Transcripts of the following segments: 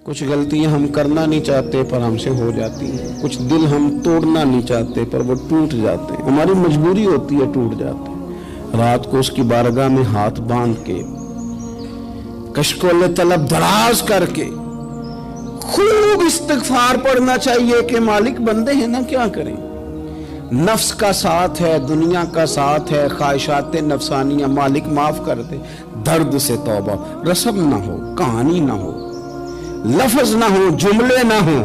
کچھ غلطیاں ہم کرنا نہیں چاہتے پر ہم سے ہو جاتی ہیں، کچھ دل ہم توڑنا نہیں چاہتے پر وہ ٹوٹ جاتے ہیں، ہماری مجبوری ہوتی ہے ٹوٹ جاتے ہیں۔ رات کو اس کی بارگاہ میں ہاتھ باندھ کے کشکول طلب دراز کر کے خوب استغفار پڑھنا چاہیے کہ مالک بندے ہیں نا، کیا کریں، نفس کا ساتھ ہے، دنیا کا ساتھ ہے، خواہشات نفسانیہ، مالک معاف کر دے۔ درد سے توبہ، رسم نہ ہو، کہانی نہ ہو، لفظ نہ ہو، جملے نہ ہو،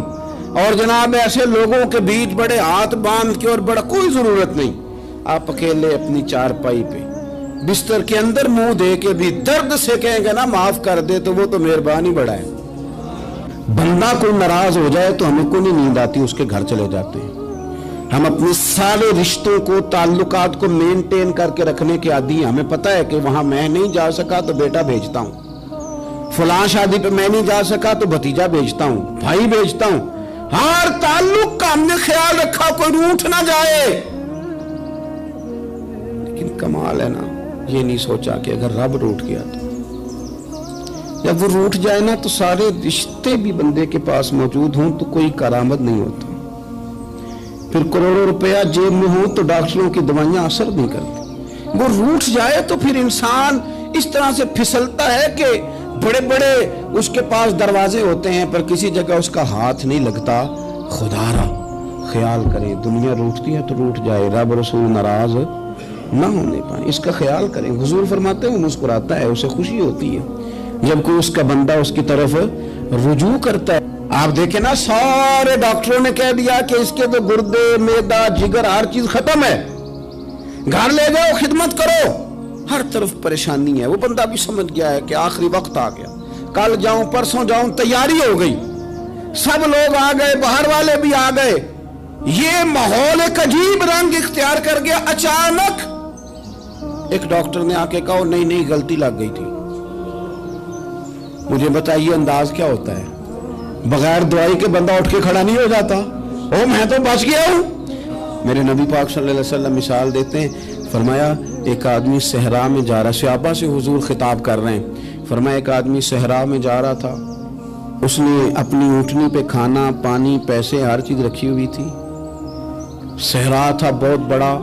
اور جناب ایسے لوگوں کے بیچ بڑے ہاتھ باندھ کے اور بڑا کوئی ضرورت نہیں، آپ اکیلے اپنی چارپائی پہ بستر کے اندر منہ دے کے بھی درد سے کہیں گے نا معاف کر دے تو وہ تو مہربانی بڑا ہے۔ بندہ کوئی ناراض ہو جائے تو ہمیں کوئی نہیں نیند آتی، اس کے گھر چلے جاتے ہیں۔ ہم اپنے سارے رشتوں کو، تعلقات کو مینٹین کر کے رکھنے کے عادی ہیں، ہمیں پتہ ہے کہ وہاں میں نہیں جا سکا تو بیٹا بھیجتا ہوں، فلاں شادی پہ میں نہیں جا سکا تو بھتیجا بھیجتا ہوں، بھائی بھیجتا ہوں، ہر تعلق کا ہم نے خیال رکھا کوئی روٹھ نہ جائے۔ لیکن کمال ہے نا، یہ نہیں سوچا کہ اگر رب روٹھ گیا تو جب وہ روٹھ جائے نا تو سارے رشتے بھی بندے کے پاس موجود ہوں تو کوئی کرامت نہیں ہوتا، پھر کروڑوں روپیہ جیب میں ہوں تو ڈاکٹروں کی دوائیاں اثر نہیں کرتی۔ وہ روٹھ جائے تو پھر انسان اس طرح سے پھسلتا ہے کہ بڑے بڑے اس کے پاس دروازے ہوتے ہیں پر کسی جگہ اس کا ہاتھ نہیں لگتا۔ خدا را خیال کریں، دنیا روٹتی ہے تو روٹھ جائے، رب رسول ناراض نہ ہونے پائیں، اس کا خیال کریں۔ حضور فرماتے ہیں وہ مسکراتا ہے، اسے خوشی ہوتی ہے جب کوئی اس کا بندہ اس کی طرف رجوع کرتا ہے۔ آپ دیکھیں نا، سارے ڈاکٹروں نے کہہ دیا کہ اس کے تو گردے، معدہ، جگر ہر چیز ختم ہے، گھر لے جاؤ، خدمت کرو، ہر طرف پریشانی ہے۔ وہ بندہ بھی سمجھ گیا ہے کہ آخری وقت آ گیا، کل جاؤں پرسوں جاؤں، تیاری ہو گئی، سب لوگ آ گئے، باہر والے بھی آ گئے، یہ ماحول ایک عجیب رنگ اختیار کر گیا۔ اچانک ایک ڈاکٹر نے آ کے کہا نہیں غلطی لگ گئی تھی۔ مجھے بتائیے انداز کیا ہوتا ہے؟ بغیر دوائی کے بندہ اٹھ کے کھڑا نہیں ہو جاتا، میں تو بچ گیا ہوں۔ میرے نبی پاک صلی اللہ علیہ وسلم مثال دیتے ہیں، فرمایا ایک آدمی صحرا میں جا رہا، صحابہ سے حضور خطاب کر رہے ہیں، فرمایا ایک آدمی صحرا میں جا رہا تھا، اس نے اپنی اونٹنی پہ کھانا، پانی، پیسے، ہر چیز رکھی ہوئی تھی۔ صحرا تھا بہت بڑا،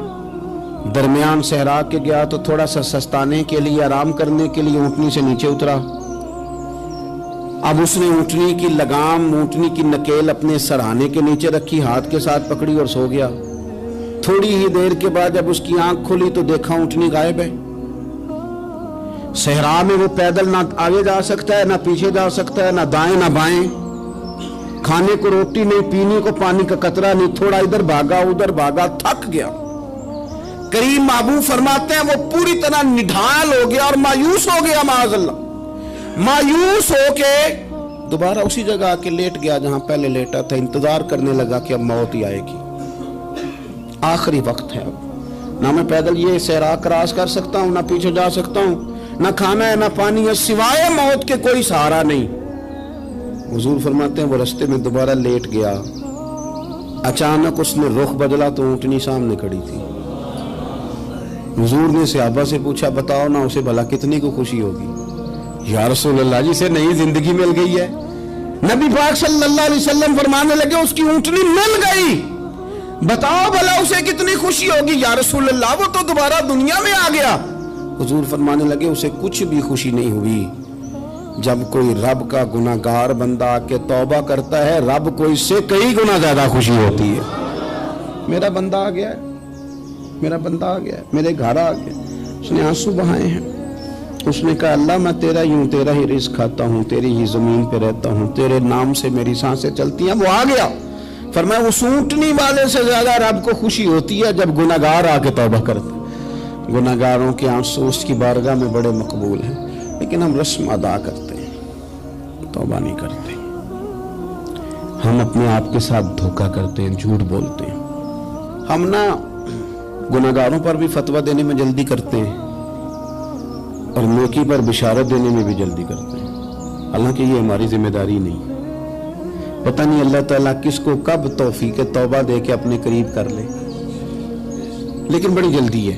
درمیان صحرا کے گیا تو تھوڑا سا سستانے کے لیے، آرام کرنے کے لیے اونٹنی سے نیچے اترا۔ اب اس نے اونٹنی کی لگام، اونٹنی کی نکیل اپنے سرہانے کے نیچے رکھی، ہاتھ کے ساتھ پکڑی اور سو گیا۔ تھوڑی ہی دیر کے بعد جب اس کی آنکھ کھلی تو دیکھا اونٹنی غائب ہے۔ صحرا میں وہ پیدل نہ آگے جا سکتا ہے، نہ پیچھے جا سکتا ہے، نہ دائیں نہ بائیں، کھانے کو روٹی نہیں، پینے کو پانی کا قطرہ نہیں، تھوڑا ادھر بھاگا ادھر بھاگا، تھک گیا۔ کریم محبوب فرماتے ہیں وہ پوری طرح نڈھال ہو گیا اور مایوس ہو گیا، معاذ اللہ، مایوس ہو کے دوبارہ اسی جگہ آ کے لیٹ گیا جہاں پہلے لیٹا تھا، انتظار کرنے لگا کہ اب موت ہی آئے گی، آخری وقت ہے، اب نہ میں پیدل یہ صحرا کراس کر سکتا ہوں، نہ پیچھے جا سکتا ہوں، نہ کھانا ہے نہ پانی ہے، سوائے موت کے کوئی سہارا نہیں۔ حضور فرماتے ہیں وہ رستے میں دوبارہ لیٹ گیا، اچانک اس نے رخ بدلا تو اونٹنی سامنے کھڑی تھی۔ حضور نے صحابہ سے پوچھا بتاؤ نا اسے بھلا کتنی کو خوشی ہوگی؟ یا رسول اللہ جسے نئی زندگی مل گئی ہے۔ نبی پاک صلی اللہ علیہ وسلم فرمانے لگے اس کی اونٹنی مل گئی، بتاؤ بھلا اسے کتنی خوشی ہوگی؟ یا رسول اللہ وہ تو دوبارہ دنیا میں آ گیا۔ حضور فرمانے لگے اسے کچھ بھی خوشی نہیں ہوئی۔ جب کوئی رب کا گناہگار بندہ آ کے توبہ کرتا ہے، رب کو اس سے کئی گنا زیادہ خوشی ہوتی ہے۔ میرا بندہ آ گیا ہے، میرا بندہ آ گیا ہے، میرے گھر آ گیا۔ اس نے آنسو بہائے ہیں، اس نے کہا اللہ میں تیرا ہی ہوں، تیرا ہی رزق کھاتا ہوں، تیری ہی زمین پہ رہتا ہوں، تیرے نام سے میری سانسیں چلتی ہیں۔ وہ آ گیا۔ فرمایا اس اونٹنی والے سے زیادہ رب کو خوشی ہوتی ہے جب گناہگار آ کے توبہ کرتا ہے۔ گناہگاروں کے آنسو اس کی بارگاہ میں بڑے مقبول ہیں، لیکن ہم رسم ادا کرتے ہیں، توبہ نہیں کرتے۔ ہم اپنے آپ کے ساتھ دھوکہ کرتے ہیں، جھوٹ بولتے ہیں۔ ہم نہ گناہگاروں پر بھی فتویٰ دینے میں جلدی کرتے ہیں اور نیکی پر بشارت دینے میں بھی جلدی کرتے ہیں، حالانکہ یہ ہماری ذمہ داری نہیں۔ پتہ نہیں اللہ تعالیٰ کس کو کب توفیق توبہ دے کے اپنے قریب کر لے، لیکن بڑی جلدی ہے۔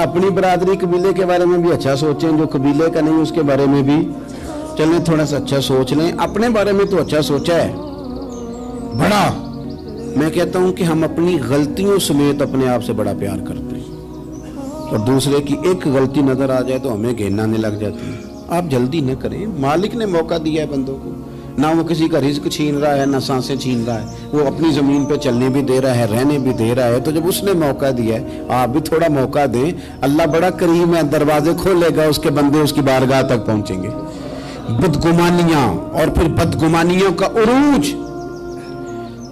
اپنی برادری قبیلے کے بارے میں بھی اچھا سوچیں, جو قبیلے کا نہیں اس کے بارے میں بھی چلیں تھوڑا سا اچھا سوچ لیں. اپنے بارے میں تو اچھا سوچا ہے بڑا. میں کہتا ہوں کہ ہم اپنی غلطیوں سمیت اپنے آپ سے بڑا پیار کرتے ہیں, اور دوسرے کی ایک غلطی نظر آ جائے تو ہمیں گھین آنے لگ جاتی ہے. آپ جلدی نہ کریں, مالک نے موقع دیا ہے بندوں کو, نہ وہ کسی کا رزق چھین رہا ہے نہ سانسیں چھین رہا ہے, وہ اپنی زمین پہ چلنے بھی دے رہا ہے, رہنے بھی دے رہا ہے. تو جب اس نے موقع دیا ہے آپ بھی تھوڑا موقع دیں. اللہ بڑا کریم ہے, دروازے کھولے گا, اس کے بندے اس کی بارگاہ تک پہنچیں گے. بدگمانیاں اور پھر بدگمانیوں کا عروج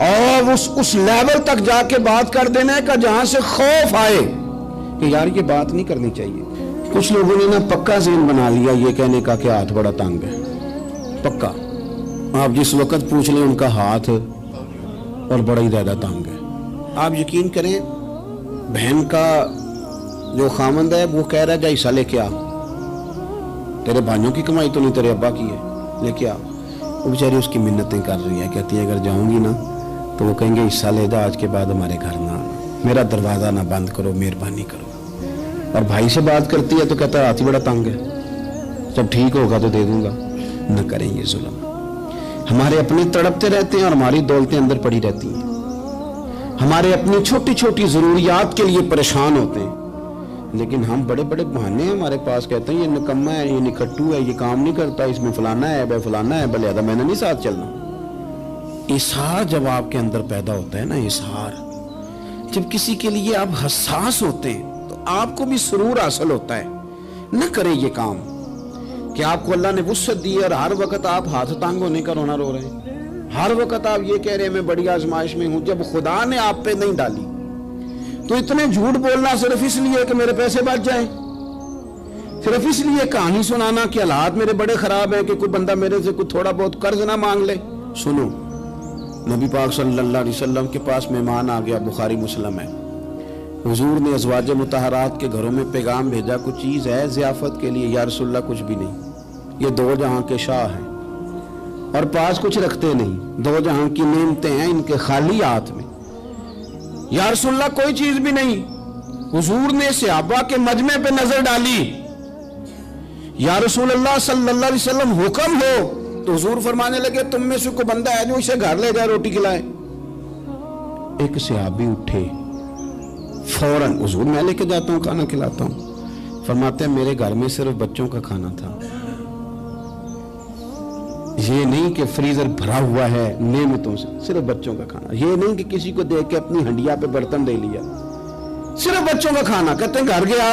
اور اس لیول تک جا کے بات کر دینا کا جہاں سے خوف آئے کہ یار یہ بات نہیں کرنی چاہیے. کچھ لوگوں نے نا پکا ذہن بنا لیا یہ کہنے کا کہ ہاتھ بڑا تنگ ہے. پکا آپ جس وقت پوچھ لیں ان کا ہاتھ اور بڑا ہی زیادہ تنگ ہے. آپ یقین کریں بہن کا جو خامند ہے وہ کہہ رہا ہے جا حصہ لے کے آ, تیرے بھائیوں کی کمائی تو نہیں تیرے ابا کی ہے, لے کے آ. وہ بیچاری اس کی منتیں کر رہی ہے, کہتی ہے اگر جاؤں گی نا تو وہ کہیں گے حصہ لے جا, آج کے بعد ہمارے گھر نہ آنا, میرا دروازہ نہ بند کرو, مہربانی کرو. اور بھائی سے بات کرتی ہے تو کہتا ہے ہاتھ ہی بڑا تنگ ہے, جب ٹھیک ہوگا تو دے دوں گا. نہ کریں یہ ظلم. ہمارے اپنے تڑپتے رہتے ہیں اور ہماری دولتیں اندر پڑی رہتی ہیں. ہمارے اپنی چھوٹی چھوٹی ضروریات کے لیے پریشان ہوتے ہیں, لیکن ہم بڑے بڑے بہانے ہیں ہمارے پاس, کہتے ہیں یہ نکما ہے, یہ نکھٹو ہے, یہ کام نہیں کرتا, اس میں فلانا ہے, بے فلانا ہے, بلے میں نے نہیں ساتھ چلنا. اظہار جب آپ کے اندر پیدا ہوتا ہے نا, اظہار جب کسی کے لیے آپ حساس ہوتے ہیں تو آپ کو بھی سرور حاصل ہوتا ہے. نہ کریں یہ کام کہ آپ کو اللہ نے وسعت دی اور ہر وقت آپ ہاتھ تانگ ہونے کا رونا رو رہے ہیں, ہر وقت آپ یہ کہہ رہے ہیں میں بڑی آزمائش میں ہوں, جب خدا نے آپ پہ نہیں ڈالی. تو اتنے جھوٹ بولنا صرف اس لیے کہ میرے پیسے بچ جائیں, صرف اس لیے کہانی سنانا کہ حالات میرے بڑے خراب ہیں کہ کوئی بندہ میرے سے کوئی تھوڑا بہت قرض نہ مانگ لے. سنو, نبی پاک صلی اللہ علیہ وسلم کے پاس مہمان آ گیا, بخاری مسلم ہے. حضور نے ازواج مطہرات کے گھروں میں پیغام بھیجا, کچھ چیز ہے ضیافت کے لیے؟ یا رسول اللہ کچھ بھی نہیں, یہ دو جہاں کے شاہ ہیں اور پاس کچھ رکھتے نہیں, دو جہاں کی نعمتیں ہیں ان کے خالی ہاتھ میں. یا رسول اللہ کوئی چیز بھی نہیں. حضور نے صحابہ کے مجمع پہ نظر ڈالی, یا رسول اللہ صلی اللہ علیہ وسلم حکم ہو. تو حضور فرمانے لگے تم میں سے کوئی بندہ ہے جو اسے گھر لے جائے روٹی کھلائے. ایک صحابی اٹھے فوراً, حضور میں لے کے جاتا ہوں کھانا کھلاتا ہوں. فرماتے ہیں میرے گھر میں صرف بچوں کا کھانا تھا, یہ نہیں کہ فریزر بھرا ہوا ہے نعمتوں سے, صرف بچوں کا کھانا. یہ نہیں کہ کسی کو دیکھ کے اپنی ہنڈیا پہ برتن دے لیا, صرف بچوں کا کھانا. کہتے ہیں گھر گیا,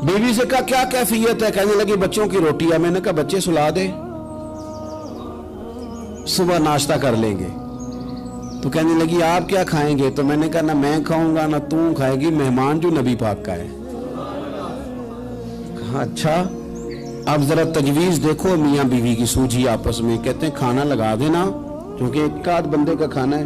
بیوی سے کہا کیا کیفیت ہے؟ کہنے لگی بچوں کی روٹی ہے. میں نے کہا بچے سلا دے, صبح ناشتہ کر لیں گے. تو کہنے لگی آپ کیا کھائیں گے؟ تو میں نے کہا نہ میں کھاؤں گا نہ تم کھائے گی, مہمان جو نبی پاک کا ہے. کہا اچھا, اب ذرا تجویز دیکھو میاں بیوی کی سوجھی آپس میں. کہتے ہیں کھانا لگا دینا کیونکہ ایک آدھ بندے کا کھانا ہے.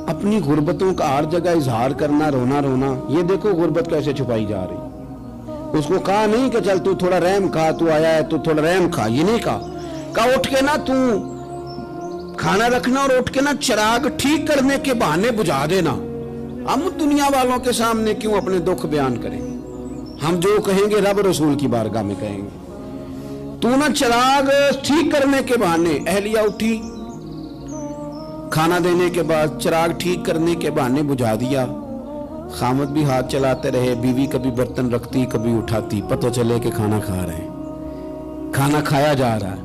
اپنی غربتوں کا ہر جگہ اظہار کرنا, رونا رونا. یہ دیکھو غربت کیسے چھپائی جا رہی. اس کو کہا نہیں کہ چل تو تھوڑا رحم کھا, تو آیا ہے تو تھوڑا رحم کھا, یہ نہیں کہا. کہا اٹھ کے نا تو کھانا رکھنا اور اٹھ کے نا چراغ ٹھیک کرنے کے بہانے بجھا دینا. ہم دنیا والوں کے سامنے کیوں اپنے دکھ بیان کریں؟ ہم جو کہیں گے رب رسول کی بارگاہ میں کہیں گے. تو نا چراغ ٹھیک کرنے کے بہانے. اہلیہ اٹھی, کھانا دینے کے بعد چراغ ٹھیک کرنے کے بہانے بجھا دیا. خامد بھی ہاتھ چلاتے رہے, بیوی کبھی برتن رکھتی کبھی اٹھاتی, پتہ چلے کہ کھانا کھا رہے ہیں. کھانا کھایا جا رہا ہے.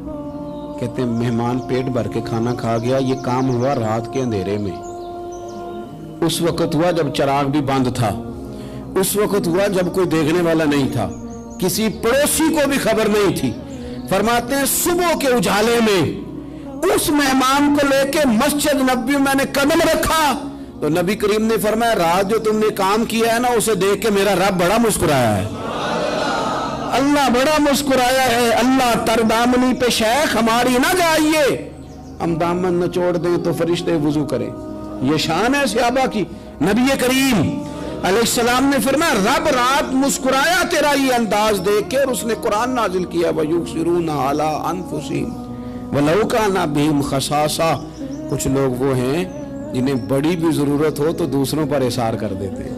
کہتے ہیں مہمان پیٹ بھر کے کھانا کھا گیا. یہ کام ہوا رات کے اندھیرے میں, اس وقت ہوا جب چراغ بھی بند تھا, اس وقت ہوا جب کوئی دیکھنے والا نہیں تھا, کسی پڑوسی کو بھی خبر نہیں تھی. فرماتے ہیں صبح کے اجالے میں اس مہمان کو لے کے مسجد نبوی میں نے قدم رکھا تو نبی کریم نے فرمایا رات جو تم نے کام کیا ہے نا اسے دیکھ کے میرا رب بڑا مسکرایا ہے, اللہ بڑا مسکرایا ہے. اللہ تر دامنی پہ شیخ ہماری نہ جائیے, ہم دامن نہ چھوڑ دیں تو فرشتے وضو کریں. یہ شان ہے صحابہ کی. نبی کریم علیہ السلام نے فرمایا رب رات مسکرایا تیرا یہ انداز دیکھ کے, اور اس نے قرآن نازل کیا وَيُبْصِرُونَ عَلَىٰ أَنفُسِهِمْ وَلَوْ كَانَ بِهِمْ خَصَاصَةٌ. کچھ لوگ وہ ہیں جنہیں بڑی بھی ضرورت ہو تو دوسروں پر اثار کر دیتے ہیں.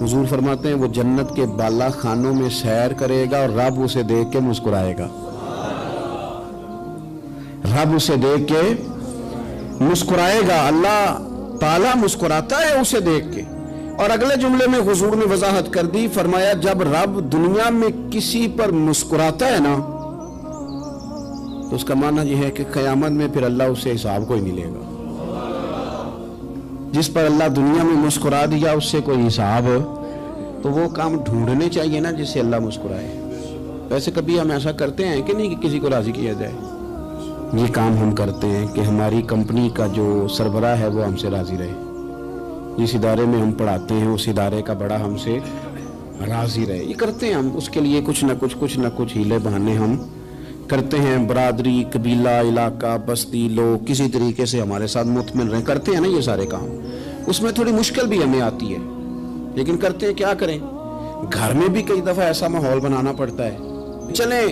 حضور فرماتے ہیں وہ جنت کے بالا خانوں میں سیر کرے گا اور رب اسے دیکھ کے مسکرائے گا، رب اسے دیکھ کے مسکرائے گا، اللہ تعالیٰ مسکراتا ہے اسے دیکھ کے۔ اور اگلے جملے میں حضور نے وضاحت کر دی، فرمایا جب رب دنیا میں کسی پر مسکراتا ہے نا تو اس کا معنی یہ ہے کہ قیامت میں پھر اللہ اسے حساب کوئی نہیں لے گا۔ جس پر اللہ دنیا میں مسکرا دیا اس سے کوئی حساب، تو وہ کام ڈھونڈنے چاہیے نا جس سے اللہ مسکرائے۔ ویسے کبھی ہم ایسا کرتے ہیں کہ نہیں کہ کسی کو راضی کیا جائے؟ یہ کام ہم کرتے ہیں کہ ہماری کمپنی کا جو سربراہ ہے وہ ہم سے راضی رہے، جس ادارے میں ہم پڑھاتے ہیں اس ادارے کا بڑا ہم سے راضی رہے۔ یہ کرتے ہیں ہم، اس کے لیے کچھ نہ کچھ ہیلے بہانے ہم کرتے ہیں۔ برادری، قبیلہ، علاقہ، بستی، لوگ کسی طریقے سے ہمارے ساتھ مطمئن رہیں، کرتے ہیں نا یہ سارے کام۔ اس میں تھوڑی مشکل بھی ہمیں آتی ہے لیکن کرتے ہیں، کیا کریں۔ گھر میں بھی کئی دفعہ ایسا ماحول بنانا پڑتا ہے۔ چلیں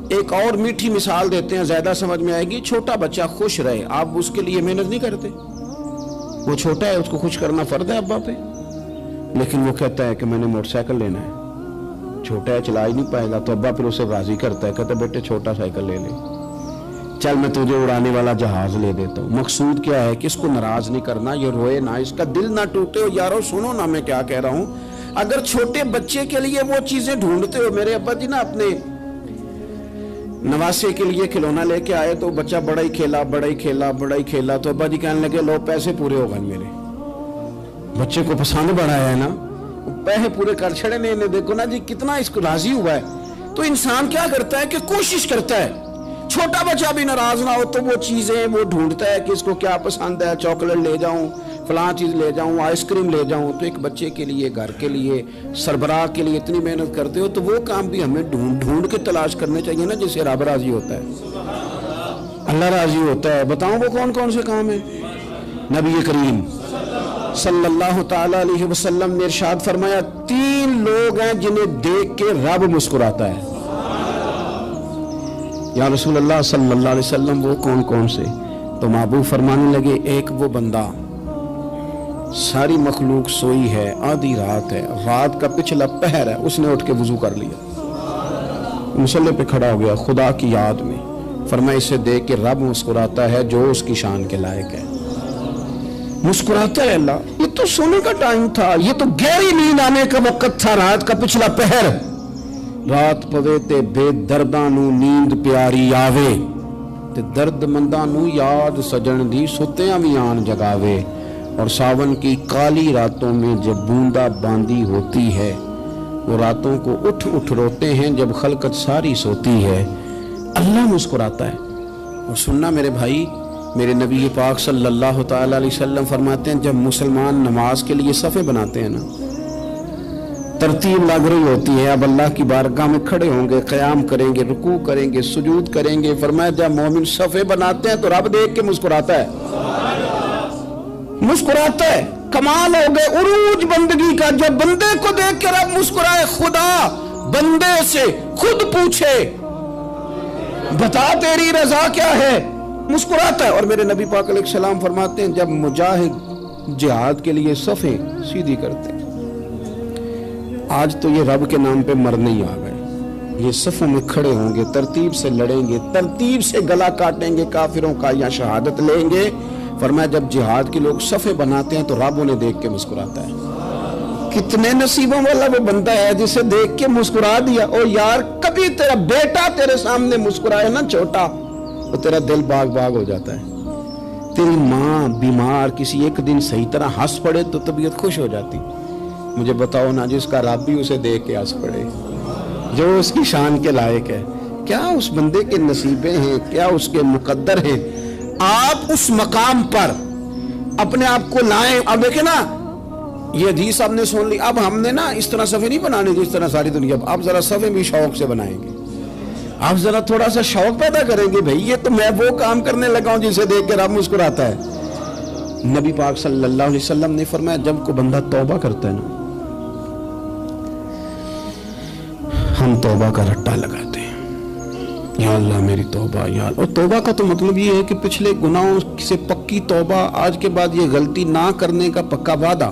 ایک اور میٹھی مثال دیتے ہیں، زیادہ سمجھ میں آئے گی۔ چھوٹا بچہ خوش رہے، آپ اس کے لیے محنت نہیں کرتے؟ وہ چھوٹا ہے، اس کو خوش کرنا فرض ہے ابا پہ، لیکن وہ کہتا ہے کہ میں نے موٹر سائیکل لینا ہے۔ چھوٹا ہے، چلا ہی نہیں پائے گا، تو ابا پھر اسے راضی کرتا ہے، کہتا ہے بیٹے چھوٹا سائیکل لے لے، چل میں تجھے اڑانے والا جہاز لے دیتا ہوں۔ مقصود کیا ہے کہ اس کو ناراض نہیں کرنا، یہ روئے نہ، اس کا دل نہ ٹوٹے۔ ہو یارو سنو نا میں کیا کہہ رہا ہوں، اگر چھوٹے بچے کے لیے وہ چیزیں ڈھونڈتے ہو، میرے ابا جی نا اپنے نواسے کے لیے کھلونا لے کے آئے تو بچہ بڑا ہی کھیلا تو ابا جی کہنے لگے لو پیسے پورے ہو گئے، میرے بچے کو پسند بڑا ہے نا، پیسے پورے کر چھڑے نے، دیکھو نا جی کتنا اس کو راضی ہوا ہے۔ تو انسان کیا کرتا ہے کہ کوشش کرتا ہے، چھوٹا بچہ بھی ناراض نہ ہو تو وہ چیزیں وہ ڈھونڈتا ہے کہ اس کو کیا پسند ہے، چاکلیٹ لے جاؤں، فلاں چیز لے جاؤں، آئس کریم لے جاؤں۔ تو ایک بچے کے لیے، گھر کے لیے، سربراہ کے لیے اتنی محنت کرتے ہو تو وہ کام بھی ہمیں ڈھونڈ کے تلاش کرنے چاہیے نا جس سے رب راضی ہوتا ہے، اللہ راضی ہوتا ہے۔ بتاؤں وہ کون کون سے کام ہیں؟ نبی کریم صلی اللہ تعالی علیہ وسلم نے ارشاد فرمایا 3 لوگ ہیں جنہیں دیکھ کے رب مسکراتا ہے۔ یا رسول اللہ صلی اللہ علیہ وسلم وہ کون کون سے؟ تو محبوب فرمانے لگے ایک وہ بندہ ساری مخلوق سوئی ہے، آدھی رات ہے، رات کا پچھلا پہر ہے، اس نے اٹھ کے وضو کر لیا، مصلی پہ کھڑا ہو گیا خدا کی یاد میں، فرمایا اسے دیکھ کے رب مسکراتا ہے جو اس کی شان کے لائق ہے، مسکراتا ہے اللہ۔ یہ تو سونے کا ٹائم تھا، یہ تو گہری نیند آنے کا وقت تھا، رات کا پچھلا پہر، رات پوے تے بے درداں نو نیند پیاری آوے تے درد منداں نو یاد سجن دی ستیاں وی آن جگاوے، اور ساون کی کالی راتوں میں جب بوندا باندی ہوتی ہے، وہ راتوں کو اٹھ روتے ہیں جب خلقت ساری سوتی ہے، اللہ مسکراتا ہے۔ اور سننا میرے بھائی، میرے نبی پاک صلی اللہ تعالی علیہ وسلم فرماتے ہیں جب مسلمان نماز کے لیے صفیں بناتے ہیں نا، ترتیب لگ رہی ہوتی ہے، اب اللہ کی بارگاہ میں کھڑے ہوں گے، قیام کریں گے، رکوع کریں گے، سجود کریں گے، فرمایا جب مومن صفیں بناتے ہیں تو رب دیکھ کے مسکراتا ہے، مسکراتا ہے۔ کمال ہو گئے عروج بندگی کا، جب بندے کو دیکھ کے رب مسکرائے، خدا بندے سے خود پوچھے بتا تیری رضا کیا ہے، مسکراتا ہے۔ اور میرے نبی پاک علیہ السلام فرماتے ہیں جب مجاہد جہاد کے لیے صفیں سیدھی کرتے ہیں، آج تو یہ رب کے نام پہ مرنے ہی آ گئے، یہ صفوں میں کھڑے ہوں گے، ترتیب سے لڑیں گے، ترتیب سے گلا کاٹیں گے کافروں کا یا شہادت لیں گے۔ فرمایا جب جہاد کے لوگ صفیں بناتے ہیں تو رب انہیں دیکھ کے مسکراتا ہے۔ کتنے نصیبوں والا وہ بندہ ہے جسے دیکھ کے مسکرا دیا۔ اور یار کبھی تیرا بیٹا تیرے سامنے مسکرائے نا چھوٹا، تو تیرا دل باغ باغ ہو جاتا ہے۔ تیری ماں بیمار کسی ایک دن صحیح طرح ہنس پڑے تو طبیعت خوش ہو جاتی۔ مجھے بتاؤ نا جس کا رب بھی اسے دیکھ کے ہنس پڑے، جو اس کی شان کے لائق ہے، کیا اس بندے کے نصیبیں ہیں، کیا اس کے مقدر ہیں۔ آپ اس مقام پر اپنے آپ کو لائیں۔ اب دیکھیں نا یہ حدیث آپ نے سن لی، اب ہم نے نا اس طرح صفیں نہیں بنانے جس طرح ساری دنیا، اب ذرا صفیں بھی شوق سے بنائیں گے، آپ ذرا تھوڑا سا شوق پیدا کریں گے، بھئی یہ تو میں وہ کام کرنے لگا ہوں جسے دیکھ کے رب مسکراتا ہے۔ نبی پاک صلی اللہ علیہ وسلم نے فرمایا جب کوئی بندہ توبہ کرتا ہے نا، ہم توبہ کا رٹا لگاتے ہیں، یا اللہ میری توبہ یا اللہ۔ اور توبہ کا تو مطلب یہ ہے کہ پچھلے گناہوں سے پکی توبہ، آج کے بعد یہ غلطی نہ کرنے کا پکا وعدہ،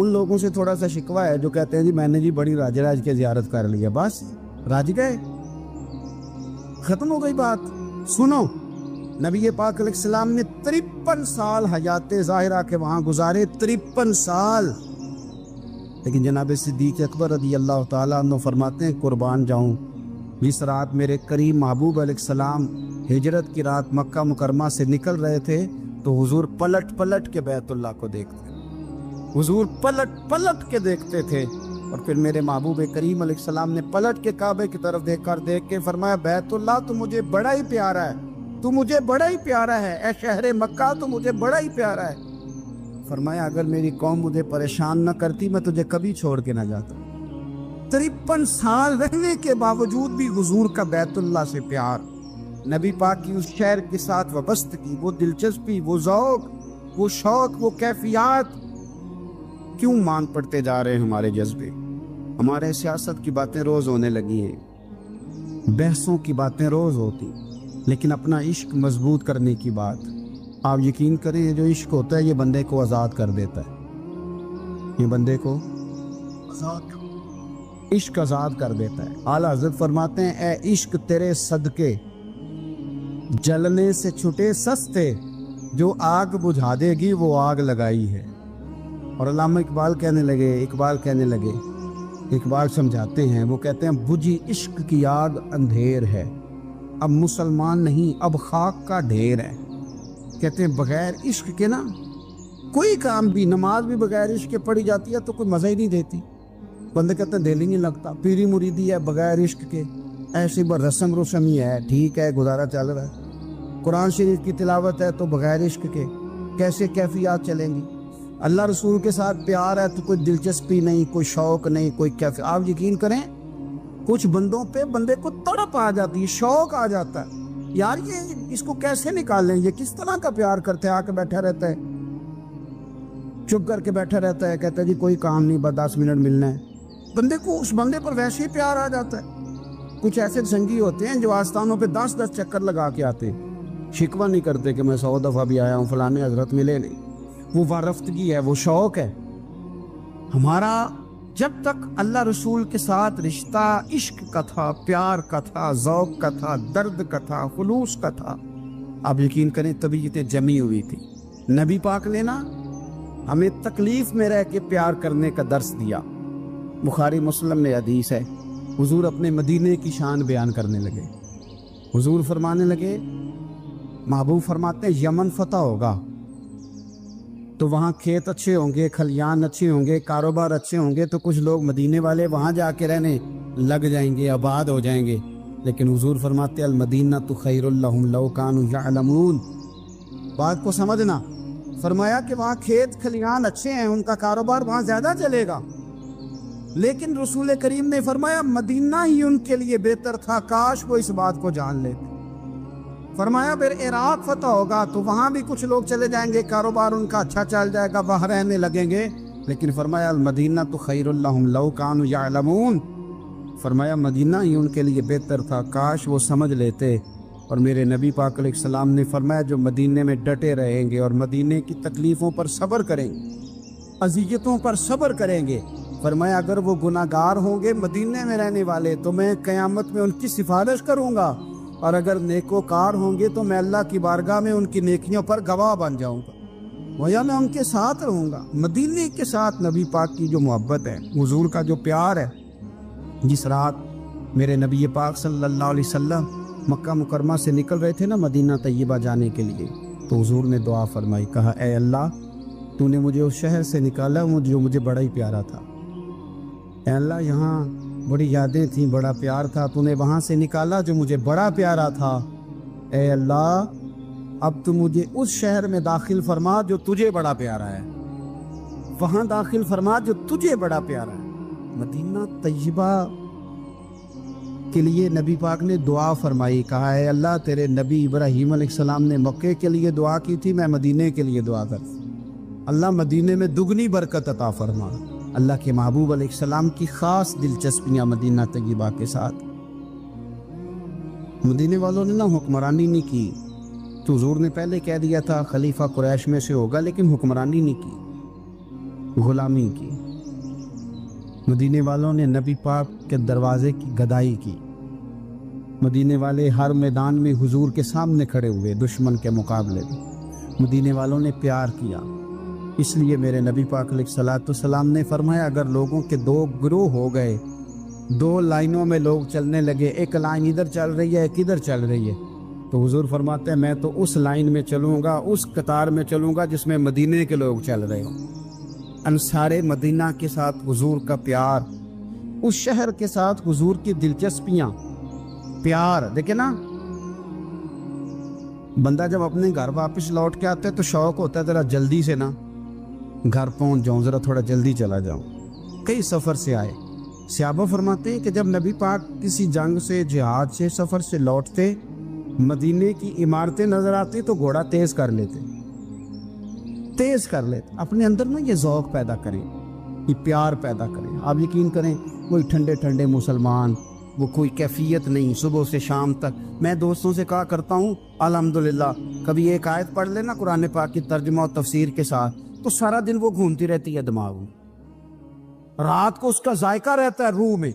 ان لوگوں سے تھوڑا سا شکوہ ہے جو کہتے ہیں جی میں نے جی بڑی راج راج کے زیارت کر لی ہے، بس راج گئے، ختم ہو گئی بات۔ سنو، نبی پاک علیہ السلام نے 53 سال حیات ظاہرہ کے وہاں گزارے، 53 سال، لیکن جناب صدیق اکبر رضی اللہ تعالیٰ عنہ فرماتے ہیں قربان جاؤں، جس رات میرے کریم محبوب علیہ السلام ہجرت کی رات مکہ مکرمہ سے نکل رہے تھے تو حضور پلٹ پلٹ کے بیت اللہ کو دیکھتے، حضور پلٹ پلٹ کے دیکھتے تھے، اور پھر میرے محبوب کریم علیہ السلام نے پلٹ کے کعبے کی طرف دیکھ کے فرمایا بیت اللہ تو مجھے بڑا ہی پیارا ہے، تو مجھے بڑا ہی پیارا ہے، اے شہر مکہ تو مجھے بڑا ہی پیارا ہے۔ فرمایا اگر میری قوم مجھے پریشان نہ کرتی میں تجھے کبھی چھوڑ کے نہ جاتا۔ 53 سال رہنے کے باوجود بھی حضور کا بیت اللہ سے پیار، نبی پاک کی اس شہر کے ساتھ وابستگی، وہ دلچسپی، وہ ذوق، وہ شوق، وہ کیفیات، کیوں مان پڑتے جا رہے ہیں ہمارے جذبے؟ ہمارے سیاست کی باتیں روز ہونے لگی ہیں، بحثوں کی باتیں روز ہوتی، لیکن اپنا عشق مضبوط کرنے کی بات، آپ یقین کریں یہ جو عشق ہوتا ہے یہ بندے کو آزاد کر دیتا ہے، یہ بندے کو عشق آزاد کر دیتا ہے۔ اعلیٰ حضرت فرماتے ہیں اے عشق تیرے صدقے جلنے سے چھٹے سستے، جو آگ بجھا دے گی وہ آگ لگائی ہے۔ اور علامہ اقبال کہنے لگے اقبال سمجھاتے ہیں، وہ کہتے ہیں بجھی عشق کی آگ اندھیر ہے، اب مسلمان نہیں اب خاک کا ڈھیر ہے۔ کہتے ہیں بغیر عشق کے نا کوئی کام بھی، نماز بھی بغیر عشق کے پڑھی جاتی ہے تو کوئی مزہ ہی نہیں دیتی، بندے کہتے ہیں دل ہی نہیں لگتا، پیری مریدی ہے بغیر عشق کے ایسی رسم ہی ہے، ٹھیک ہے گزارا چل رہا ہے، قرآن شریف کی تلاوت ہے تو بغیر عشق کے کیسے کیفیات چلیں گی؟ اللہ رسول کے ساتھ پیار ہے تو کوئی دلچسپی نہیں، کوئی شوق نہیں، کوئی کیفیت۔ آپ یقین کریں کچھ بندوں پہ بندے کو تڑپ آ جاتی ہے، شوق آ جاتا ہے، یار یہ اس کو کیسے نکالیں، یہ کس طرح کا پیار کرتے ہیں، آ کے بیٹھا رہتا ہے، چپ کر کے بیٹھا رہتا ہے، کہتا ہے جی کوئی کام نہیں بس 10 منٹ ملنا ہے، بندے کو اس بندے پر ویسے ہی پیار آ جاتا ہے۔ کچھ ایسے سنگی ہوتے ہیں جو آستانوں پہ 10 چکر لگا کے آتے، شکوہ نہیں کرتے کہ میں 100 دفعہ بھی آیا ہوں فلانے حضرت ملے نہیں، وہ وارفتگی ہے، وہ شوق ہے ہمارا۔ جب تک اللہ رسول کے ساتھ رشتہ عشق کا تھا، پیار کا تھا، ذوق کا تھا، درد کا تھا، خلوص کا تھا، آپ یقین کریں طبیعتیں جمی ہوئی تھی۔ نبی پاک نے نا ہمیں تکلیف میں رہ کے پیار کرنے کا درس دیا۔ بخاری مسلم میں حدیث ہے، حضور اپنے مدینے کی شان بیان کرنے لگے، حضور فرمانے لگے، محبوب فرماتے ہیں یمن فتح ہوگا تو وہاں کھیت اچھے ہوں گے، کھلیان اچھے ہوں گے، کاروبار اچھے ہوں گے، تو کچھ لوگ مدینے والے وہاں جا کے رہنے لگ جائیں گے، آباد ہو جائیں گے، لیکن حضور فرماتے المدینہ تو خیر لہم لو کانوا یعلمون۔ بات کو سمجھنا، فرمایا کہ وہاں کھیت کھلیان اچھے ہیں، ان کا کاروبار وہاں زیادہ چلے گا، لیکن رسول کریم نے فرمایا مدینہ ہی ان کے لیے بہتر تھا، کاش وہ اس بات کو جان لیتے۔ فرمایا پھر عراق فتح ہوگا تو وہاں بھی کچھ لوگ چلے جائیں گے، کاروبار ان کا اچھا چل جائے گا، وہاں رہنے لگیں گے، لیکن فرمایا المدینہ تو خیر لہم لو کانوا یعلمون، فرمایا مدینہ ہی ان کے لیے بہتر تھا، کاش وہ سمجھ لیتے۔ اور میرے نبی پاک علیہ السلام نے فرمایا جو مدینے میں ڈٹے رہیں گے اور مدینے کی تکلیفوں پر صبر کریں گے، اذیتوں پر صبر کریں گے، فرمایا اگر وہ گناہ گار ہوں گے مدینے میں رہنے والے تو میں قیامت میں ان کی سفارش کروں گا، اور اگر نیکوکار ہوں گے تو میں اللہ کی بارگاہ میں ان کی نیکیوں پر گواہ بن جاؤں گا، گویا میں ان کے ساتھ رہوں گا۔ مدینے کے ساتھ نبی پاک کی جو محبت ہے، حضور کا جو پیار ہے، جس رات میرے نبی پاک صلی اللہ علیہ وسلم مکہ مکرمہ سے نکل رہے تھے نا مدینہ طیبہ جانے کے لیے، تو حضور نے دعا فرمائی، کہا اے اللہ تو نے مجھے اس شہر سے نکالا جو مجھے بڑا ہی پیارا تھا، اے اللہ یہاں بڑی یادیں تھیں، بڑا پیار تھا، تو نے وہاں سے نکالا جو مجھے بڑا پیارا تھا، اے اللہ اب تو مجھے اس شہر میں داخل فرما جو تجھے بڑا پیارا ہے، وہاں داخل فرما جو تجھے بڑا پیارا ہے۔ مدینہ طیبہ کے لیے نبی پاک نے دعا فرمائی، کہا اے اللہ تیرے نبی ابراہیم علیہ السلام نے مکے کے لیے دعا کی تھی، میں مدینے کے لیے دعا کر، اللہ مدینے میں دگنی برکت عطا فرما۔ اللہ کے محبوب علیہ السلام کی خاص دلچسپیاں مدینہ طیبہ کے ساتھ، مدینے والوں نے نہ حکمرانی نہیں کی، تو حضور نے پہلے کہہ دیا تھا خلیفہ قریش میں سے ہوگا، لیکن حکمرانی نہیں کی، غلامی کی، مدینے والوں نے نبی پاک کے دروازے کی گدائی کی، مدینے والے ہر میدان میں حضور کے سامنے کھڑے ہوئے دشمن کے مقابلے میں، مدینے والوں نے پیار کیا۔ اس لیے میرے نبی پاک علیہ الصلوۃ والسلام نے فرمایا اگر لوگوں کے دو گروہ ہو گئے، دو لائنوں میں لوگ چلنے لگے، ایک لائن ادھر چل رہی ہے ایک ادھر چل رہی ہے، تو حضور فرماتے ہیں میں تو اس لائن میں چلوں گا، اس قطار میں چلوں گا جس میں مدینے کے لوگ چل رہے ہوں۔ انصار مدینہ کے ساتھ حضور کا پیار، اس شہر کے ساتھ حضور کی دلچسپیاں، پیار دیکھیں نا، بندہ جب اپنے گھر واپس لوٹ کے آتا ہے تو شوق ہوتا ہے ذرا جلدی سے نا گھر پہنچ جاؤں، ذرا تھوڑا جلدی چلا جاؤں۔ کئی سفر سے آئے، صحابہ فرماتے ہیں کہ جب نبی پاک کسی جنگ سے، جہاد سے، سفر سے لوٹتے، مدینے کی عمارتیں نظر آتی تو گھوڑا تیز کر لیتے، اپنے اندر نا یہ ذوق پیدا کریں، یہ پیار پیدا کریں۔ آپ یقین کریں کوئی ٹھنڈے ٹھنڈے مسلمان، وہ کوئی کیفیت نہیں، صبح سے شام تک میں دوستوں سے کہا کرتا ہوں الحمدللہ کبھی ایک آیت پڑھ لینا قرآن پاک کی ترجمہ و تفسیر کے ساتھ تو سارا دن وہ گھومتی رہتی ہے دماغ میں، رات کو اس کا ذائقہ رہتا ہے روح میں۔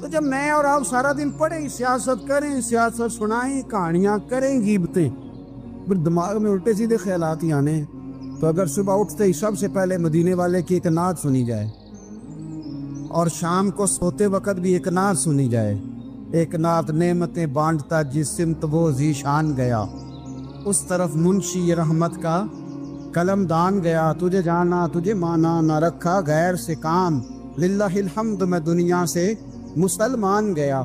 تو جب میں اور آپ سارا دن پڑھیں، سیاست کریں، سیاست سنائیں، کہانیاں کریں، غیبتیں، پھر دماغ میں الٹے سیدھے خیالات ہی آنے ہیں۔ تو اگر صبح اٹھتے ہی سب سے پہلے مدینے والے کی ایک نعت سنی جائے اور شام کو سوتے وقت بھی ایک نعت سنی جائے، ایک نعت نعمتیں بانٹتا جس سمت وہ ذیشان گیا، اس طرف منشی رحمت کا قلم دان گیا، تجھے جانا تجھے مانا نہ رکھا غیر سے کام، للہ الحمد میں دنیا سے مسلمان گیا۔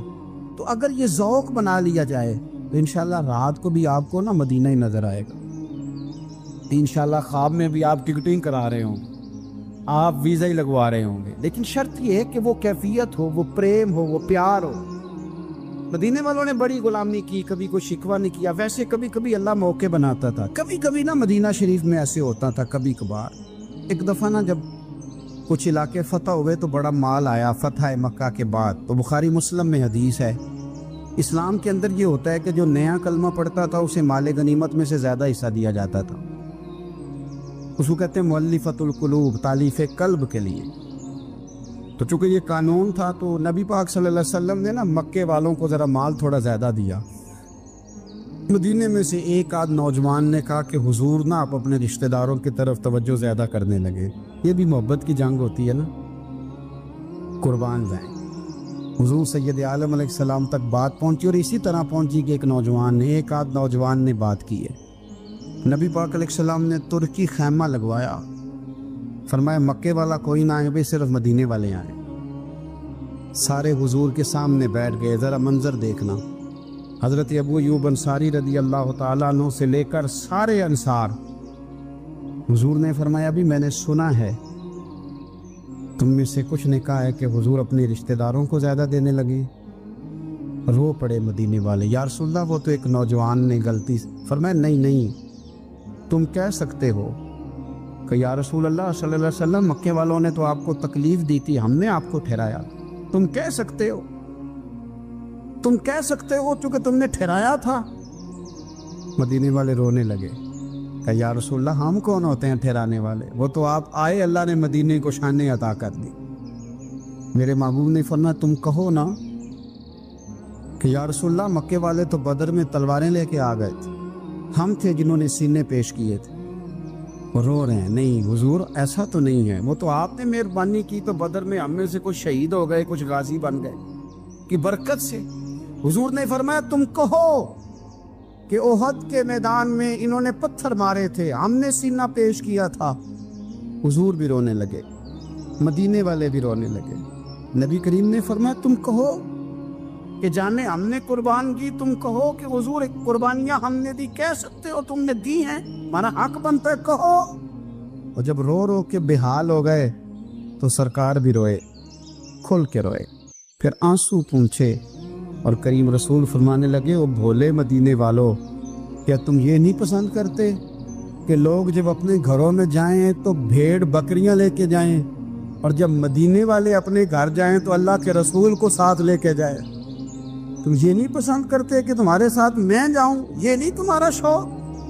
تو اگر یہ ذوق بنا لیا جائے تو انشاءاللہ رات کو بھی آپ کو نا مدینہ ہی نظر آئے گا، انشاءاللہ خواب میں بھی آپ ٹکٹنگ کرا رہے ہوں گے، آپ ویزا ہی لگوا رہے ہوں گے، لیکن شرط یہ ہے کہ وہ کیفیت ہو، وہ پریم ہو، وہ پیار ہو۔ مدینے والوں نے بڑی غلامی کی، کبھی کوئی شکوہ نہیں کیا، ویسے کبھی کبھی اللہ موقع بناتا تھا، کبھی کبھی نا مدینہ شریف میں ایسے ہوتا تھا کبھی کبھار۔ ایک دفعہ نا جب کچھ علاقے فتح ہوئے تو بڑا مال آیا فتح مکہ کے بعد، تو بخاری مسلم میں حدیث ہے، اسلام کے اندر یہ ہوتا ہے کہ جو نیا کلمہ پڑھتا تھا اسے مال غنیمت میں سے زیادہ حصہ دیا جاتا تھا، اس کو کہتے ہیں مؤلفۃ القلوب، تالیف قلب کے لیے۔ تو چونکہ یہ قانون تھا تو نبی پاک صلی اللہ علیہ وسلم نے نا مکے والوں کو ذرا مال تھوڑا زیادہ دیا۔ مدینے میں سے ایک آدھ نوجوان نے کہا کہ حضور نا آپ اپنے رشتہ داروں کی طرف توجہ زیادہ کرنے لگے، یہ بھی محبت کی جنگ ہوتی ہے نا، قربان جائیں۔ حضور سید عالم علیہ السلام تک بات پہنچی اور اسی طرح پہنچی کہ ایک آدھ نوجوان نے بات کی ہے۔ نبی پاک علیہ السلام نے ترکی خیمہ لگوایا، فرمایا مکے والا کوئی نہ آئے، صرف مدینے والے آئیں۔ سارے حضور کے سامنے بیٹھ گئے، ذرا منظر دیکھنا، حضرت ابو ایوب انصاری رضی اللہ تعالیٰ عنہ سے لے کر سارے انصار۔ حضور نے فرمایا ابھی میں نے سنا ہے تم میں سے کچھ نے کہا ہے کہ حضور اپنے رشتہ داروں کو زیادہ دینے لگے۔ رو پڑے مدینے والے، یا رسول اللہ وہ تو ایک نوجوان نے غلطی۔ فرمایا نہیں تم کہہ سکتے ہو کہ یا رسول اللہ صلی اللہ علیہ وسلم مکے والوں نے تو آپ کو تکلیف دی تھی، ہم نے آپ کو ٹھہرایا، تم کہہ سکتے ہو چونکہ تم نے ٹھہرایا تھا۔ مدینے والے رونے لگے کہ یا رسول اللہ ہم کون ہوتے ہیں ٹھہرانے والے، وہ تو آپ آئے، اللہ نے مدینے کو شان عطا کر دی۔ میرے محبوب نے فرمایا تم کہو نا کہ یا رسول اللہ مکے والے تو بدر میں تلواریں لے کے آ گئے تھے، ہم تھے جنہوں نے سینے پیش کیے تھے۔ وہ رو رہے ہیں، نہیں حضور ایسا تو نہیں ہے، وہ تو آپ نے مہربانی کی تو بدر میں ہم میں سے کچھ شہید ہو گئے، کچھ غازی بن گئے کی برکت سے۔ حضور نے فرمایا تم کہو کہ احد کے میدان میں انہوں نے پتھر مارے تھے، ہم نے سینہ پیش کیا تھا۔ حضور بھی رونے لگے، مدینے والے بھی رونے لگے۔ نبی کریم نے فرمایا تم کہو کہ جانے ہم نے قربان کی، تم کہو کہ حضور ایک قربانیاں ہم نے دی، کہہ سکتے ہو تم نے دی ہیں، ہمارا حق بنتا ہے کہو۔ اور جب رو رو کے بے حال ہو گئے تو سرکار بھی روئے، کھل کے روئے، پھر آنسو پونچھے اور کریم رسول فرمانے لگے او بھولے مدینے والو، کیا تم یہ نہیں پسند کرتے کہ لوگ جب اپنے گھروں میں جائیں تو بھیڑ بکریاں لے کے جائیں، اور جب مدینے والے اپنے گھر جائیں تو اللہ کے رسول کو ساتھ لے کے جائیں؟ تم یہ نہیں پسند کرتے کہ تمہارے ساتھ میں جاؤں؟ یہ نہیں تمہارا شوق؟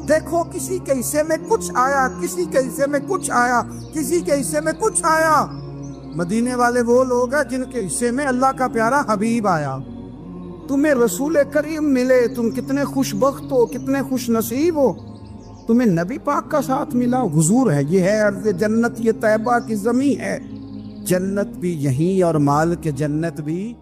دیکھو کسی کے حصے میں کچھ آیا، کسی کے حصے میں کچھ آیا، کسی کے حصے میں کچھ آیا۔ مدینے والے وہ لوگ ہیں جن کے حصے میں اللہ کا پیارا حبیب آیا۔ تمہیں رسول کریم ملے، تم کتنے خوش بخت ہو، کتنے خوش نصیب ہو، تمہیں نبی پاک کا ساتھ ملا۔ حضور ہے، یہ ہے ارض جنت، یہ طیبہ کی زمین ہے، جنت بھی یہیں اور مال کے جنت بھی